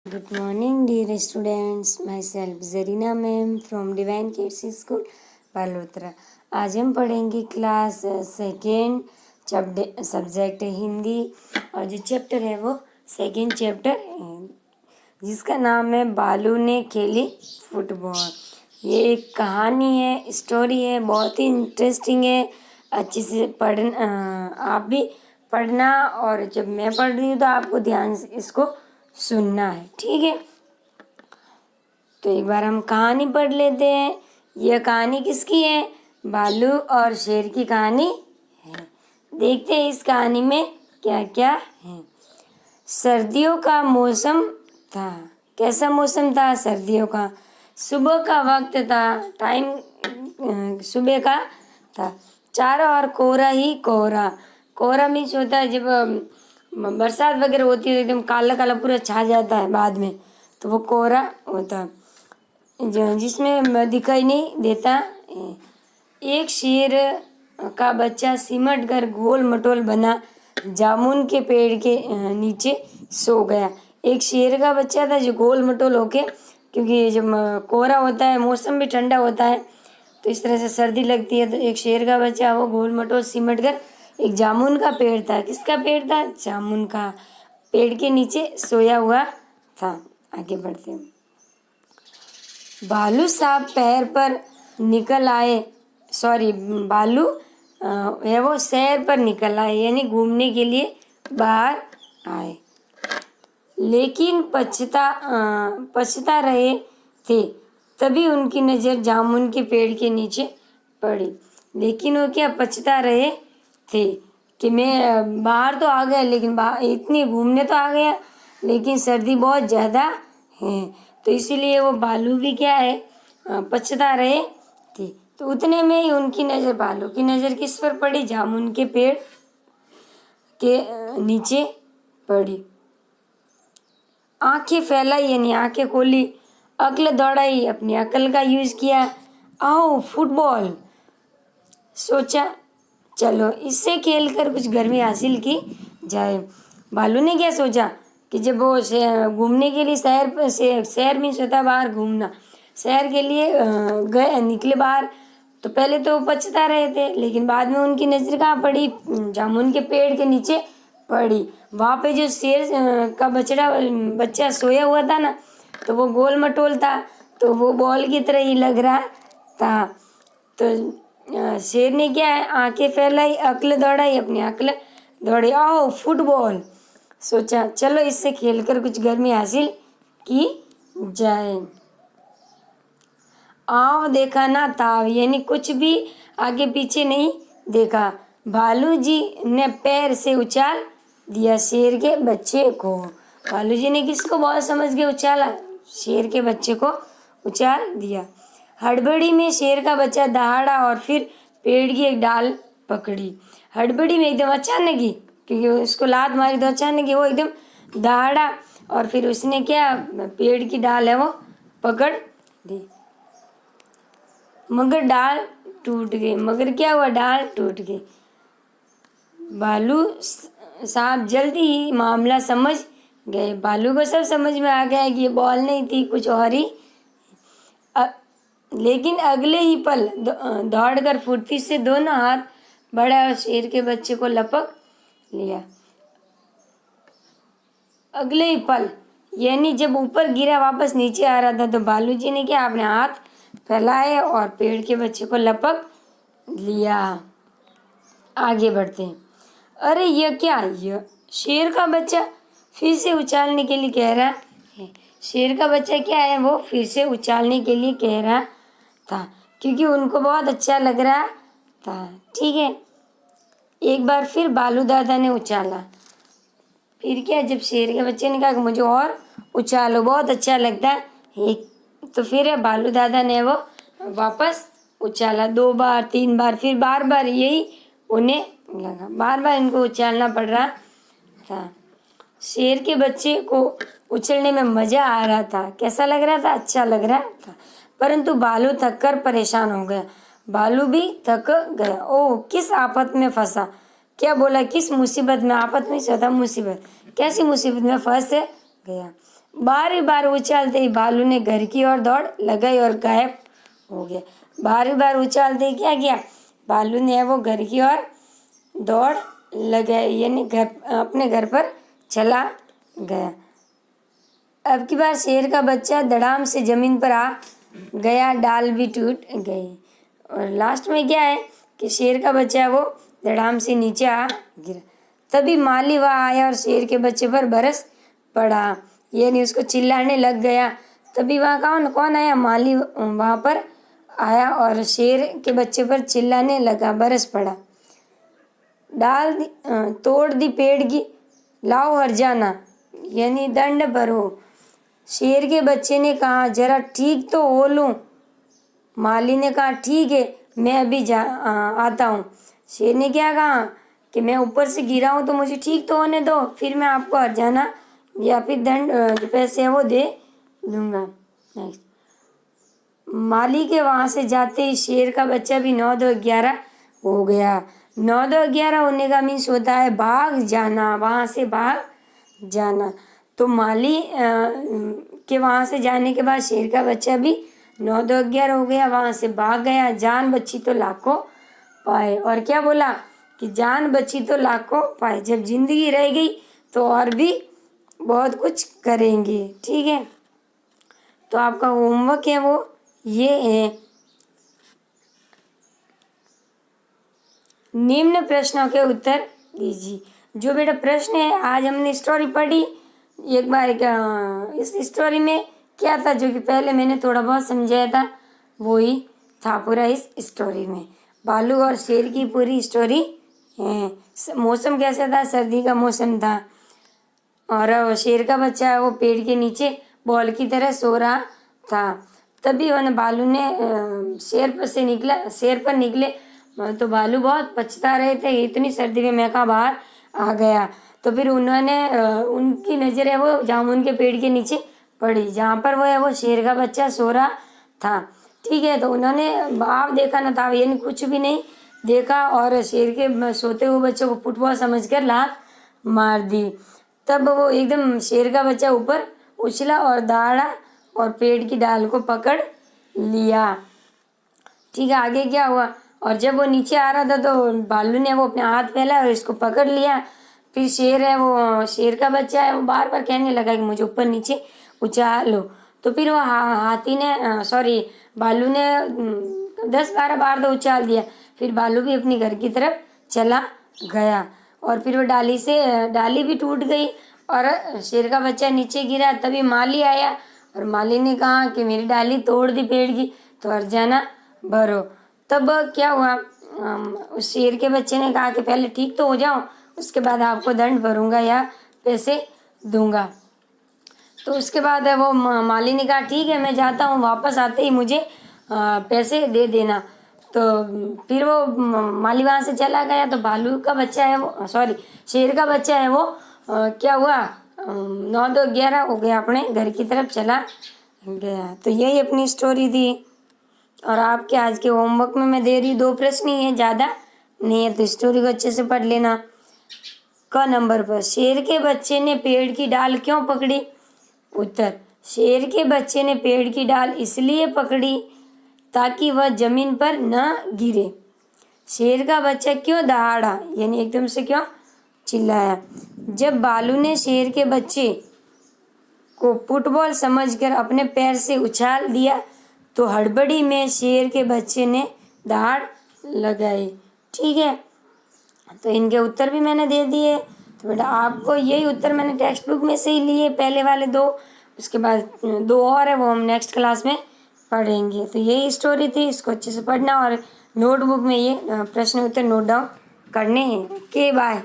Good morning, dear students. Myself Zarina ma'am from Divine Kids School, Balotra. आज हम पढ़ेंगे class second subject है हिंदी और जो चैप्टर है वो सेकेंड चैप्टर जिसका नाम है बालू ने खेली फुटबॉल। ये एक कहानी है, स्टोरी है, बहुत ही इंटरेस्टिंग है। अच्छे से पढ़ना, आप भी पढ़ना और जब मैं पढ़ रही हूँ तो आपको ध्यान से इसको सुनना है, ठीक है। तो एक बार हम कहानी पढ़ लेते हैं। यह कहानी किसकी है? भालू और शेर की कहानी है। देखते हैं इस कहानी में क्या क्या है। सर्दियों का मौसम था। कैसा मौसम था? सर्दियों का। सुबह का वक्त था, टाइम सुबह का था। चारों ओर कोहरा ही कोहरा। कोहरा मीन्स होता है जब बरसात वगैरह होती है तो एकदम काला काला पूरा छा जाता है बाद में, तो वो कोहरा होता है जिसमें दिखाई नहीं देता। एक शेर का बच्चा सिमट कर गोल मटोल बना जामुन के पेड़ के नीचे सो गया। एक शेर का बच्चा था जो गोल मटोल होके, क्योंकि जब कोहरा होता है मौसम भी ठंडा होता है तो इस तरह से सर्दी लगती है, तो एक शेर का बच्चा वो गोल मटोल सिमट कर, एक जामुन का पेड़ था। किसका पेड़ था? जामुन का। पेड़ के नीचे सोया हुआ था। आगे बढ़ते हैं। भालू साहब पैर पर निकल आए, सॉरी भालू है वो सैर पर निकल आए, यानी घूमने के लिए बाहर आए, लेकिन पछता रहे थे। तभी उनकी नज़र जामुन के पेड़ के नीचे पड़ी। लेकिन वो क्या पछता रहे थे कि मैं बाहर तो आ गया, लेकिन बाहर इतनी घूमने तो आ गया, लेकिन सर्दी बहुत ज़्यादा है, तो इसीलिए वो भालू भी क्या है, पछता रहे थे। तो उतने में ही उनकी नज़र, भालू की नज़र किस पर पड़ी? जामुन के पेड़ के नीचे पड़ी। आंखें फैलाई यानी आंखें खोली, अक्ल दौड़ाई, अपनी अक्ल का यूज़ किया। आओ फुटबॉल, सोचा चलो इससे खेल कर कुछ गर्मी हासिल की जाए। भालू ने क्या सोचा कि जब वो घूमने के लिए शहर में सोता बाहर घूमना, शहर के लिए गए निकले बाहर, तो पहले तो पछता रहे थे, लेकिन बाद में उनकी नज़र कहाँ पड़ी? जामुन के पेड़ के नीचे पड़ी। वहाँ पे जो शेर का बच्चा सोया हुआ था ना, तो वो गोल मटोल था, तो वो बॉल की तरह ही लग रहा था। तो शेर ने क्या है, आंखें फैलाई, अक्ल दौड़ाई, अपनी अक्ल दौड़ी। आओ फुटबॉल, सोचा चलो इससे खेलकर कुछ गर्मी हासिल की जाए। आओ देखा ना ताव, यानी कुछ भी आगे पीछे नहीं देखा। भालू जी ने पैर से उछाल दिया शेर के बच्चे को। भालू जी ने किसको बहुत समझ के उछाला? शेर के बच्चे को उछाल दिया। हड़बड़ी में शेर का बच्चा दहाड़ा और फिर पेड़ की एक डाल पकड़ी। हड़बड़ी में एकदम अचानक ही, क्योंकि उसको लात मारी तो अचानक ही वो एकदम दहाड़ा और फिर उसने क्या, पेड़ की डाल है वो पकड़ दी। मगर डाल टूट गई। मगर क्या हुआ? डाल टूट गई। भालू साहब जल्दी ही मामला समझ गए। भालू को सब समझ में आ गया कि ये बॉल नहीं थी, कुछ और ही। लेकिन अगले ही पल दौड़कर फुर्ती से दोनों हाथ बढ़ा और शेर के बच्चे को लपक लिया। अगले ही पल यानी जब ऊपर गिरा वापस नीचे आ रहा था, तो भालू जी ने क्या, अपने हाथ फैलाए और पेड़ के बच्चे को लपक लिया। आगे बढ़ते हैं। अरे यह क्या, यह शेर का बच्चा फिर से उछालने के लिए कह रहा है। शेर का बच्चा क्या है, वो फिर से उछालने के लिए कह रहा था, क्योंकि उनको बहुत अच्छा लग रहा था। ठीक है, एक बार फिर भालू दादा ने उछाला। फिर क्या, जब शेर के बच्चे ने कहा कि मुझे और उछालो, बहुत अच्छा लगता है, एक तो फिर भालू दादा ने वो वापस उछाला। 2 बार 3 बार, फिर बार बार यही उन्हें लगा, बार बार इनको उछालना पड़ रहा था। शेर के बच्चे को उछलने में मज़ा आ रहा था। कैसा लग रहा था? अच्छा लग रहा था। परंतु भालू थक कर परेशान हो गया। भालू भी थक गया। ओह, किस आफत में फंसा। क्या बोला? किस मुसीबत में? आफत में सोता मुसीबत। कैसी मुसीबत में फंस गया? बारी बार उछालते ही भालू ने घर की ओर दौड़ लगाई और गायब हो गया। बारी बार उछालते ही क्या किया, भालू ने वो घर की ओर दौड़ लगाई, यानी अपने घर पर चला गया। अब की बार शेर का बच्चा धड़ाम से जमीन पर आ गया, डाल भी टूट गई। और लास्ट में क्या है कि शेर का बच्चा वो धड़ाम से नीचे आ गिरा। तभी माली वहाँ आया और शेर के बच्चे पर बरस पड़ा, यानी उसको चिल्लाने लग गया। तभी वहाँ कौन कौन आया, माली वहाँ पर आया और शेर के बच्चे पर चिल्लाने लगा, बरस पड़ा। तोड़ दी पेड़ की, लाओ हरजाना, यानी दंड भरो। शेर के बच्चे ने कहा, जरा ठीक तो हो लूं। माली ने कहा, ठीक है, मैं अभी आता हूँ। शेर ने क्या कहा कि मैं ऊपर से गिरा हूँ तो मुझे ठीक तो होने दो, फिर मैं आपको हरजाना या फिर दंड जो पैसे है वो दे दूंगा। नेक्स्ट, माली के वहाँ से जाते ही शेर का बच्चा भी 9 2 11 हो गया। 9 2 11 होने का मीन्स होता है भाग जाना, वहाँ से भाग जाना। तो माली के वहाँ से जाने के बाद शेर का बच्चा भी 9 2 11 हो गया, वहाँ से भाग गया। जान बची तो लाखों पाए। और क्या बोला कि जान बची तो लाखों पाए, जब जिंदगी रह गई तो और भी बहुत कुछ करेंगे। ठीक है, तो आपका होमवर्क है वो ये है, निम्न प्रश्नों के उत्तर दीजिए। जो बेटा प्रश्न है, आज हमने स्टोरी पढ़ी एक बार। इस स्टोरी में क्या था जो कि पहले मैंने थोड़ा बहुत समझाया था, वही था पूरा इस स्टोरी में। भालू और शेर की पूरी स्टोरी है। मौसम कैसा था, सर्दी का मौसम था और शेर का बच्चा है वो पेड़ के नीचे बॉल की तरह सो रहा था। तभी भालू ने शेर पर निकले तो भालू बहुत पछता रहे थे, इतनी सर्दी में मैं कहाँ बाहर आ गया। तो फिर उन्होंने उनकी नज़र है वो जामुन के पेड़ के नीचे पड़ी, जहाँ पर वो है वो शेर का बच्चा सो रहा था। ठीक है, तो उन्होंने आप देखा ना था, यानी कुछ भी नहीं देखा और शेर के सोते हुए बच्चे को फुटबॉल समझकर लात मार दी। तब वो एकदम शेर का बच्चा ऊपर उछला और दौड़ा और पेड़ की डाल को पकड़ लिया। ठीक है, आगे क्या हुआ, और जब वो नीचे आ रहा था तो भालू ने वो अपने हाथ फैला और इसको पकड़ लिया। फिर शेर है वो शेर का बच्चा है वो बार बार कहने लगा कि मुझे ऊपर नीचे उछालो। तो फिर वो भालू ने 10-12 बार तो उछाल दिया। फिर भालू भी अपनी घर की तरफ चला गया और फिर वो डाली भी टूट गई और शेर का बच्चा नीचे गिरा। तभी माली आया और माली ने कहा कि मेरी डाली तोड़ दी पेड़ की, तो हरजाना भरो। तब क्या हुआ, उस शेर के बच्चे ने कहा कि पहले ठीक तो हो जाओ, उसके बाद आपको दंड भरूंगा या पैसे दूंगा। तो उसके बाद है वो माली ने कहा ठीक है मैं जाता हूँ, वापस आते ही मुझे पैसे दे देना। तो फिर वो माली वहाँ से चला गया। तो भालू का बच्चा है वो शेर का बच्चा है वो क्या हुआ, 9 2 11 हो गया, अपने घर की तरफ चला गया। तो यही अपनी स्टोरी थी। और आपके आज के होमवर्क में मैं दे रही 2 प्रश्न ही है, ज़्यादा नहीं है, तो स्टोरी को अच्छे से पढ़ लेना। क नंबर पर, शेर के बच्चे ने पेड़ की डाल क्यों पकड़ी? उत्तर, शेर के बच्चे ने पेड़ की डाल इसलिए पकड़ी ताकि वह जमीन पर न गिरे। शेर का बच्चा क्यों दहाड़ा, यानी एकदम से क्यों चिल्लाया? जब भालू ने शेर के बच्चे को फुटबॉल समझकर अपने पैर से उछाल दिया तो हड़बड़ी में शेर के बच्चे ने दहाड़ लगाई। ठीक है, तो इनके उत्तर भी मैंने दे दिए। तो बेटा आपको यही उत्तर मैंने टेक्स्ट बुक में से ही लिए, पहले वाले 2, उसके बाद 2 और है वो हम नेक्स्ट क्लास में पढ़ेंगे। तो यही स्टोरी थी, इसको अच्छे से पढ़ना और नोटबुक में ये प्रश्न उत्तर नोट डाउन करने हैं। Okay, bye.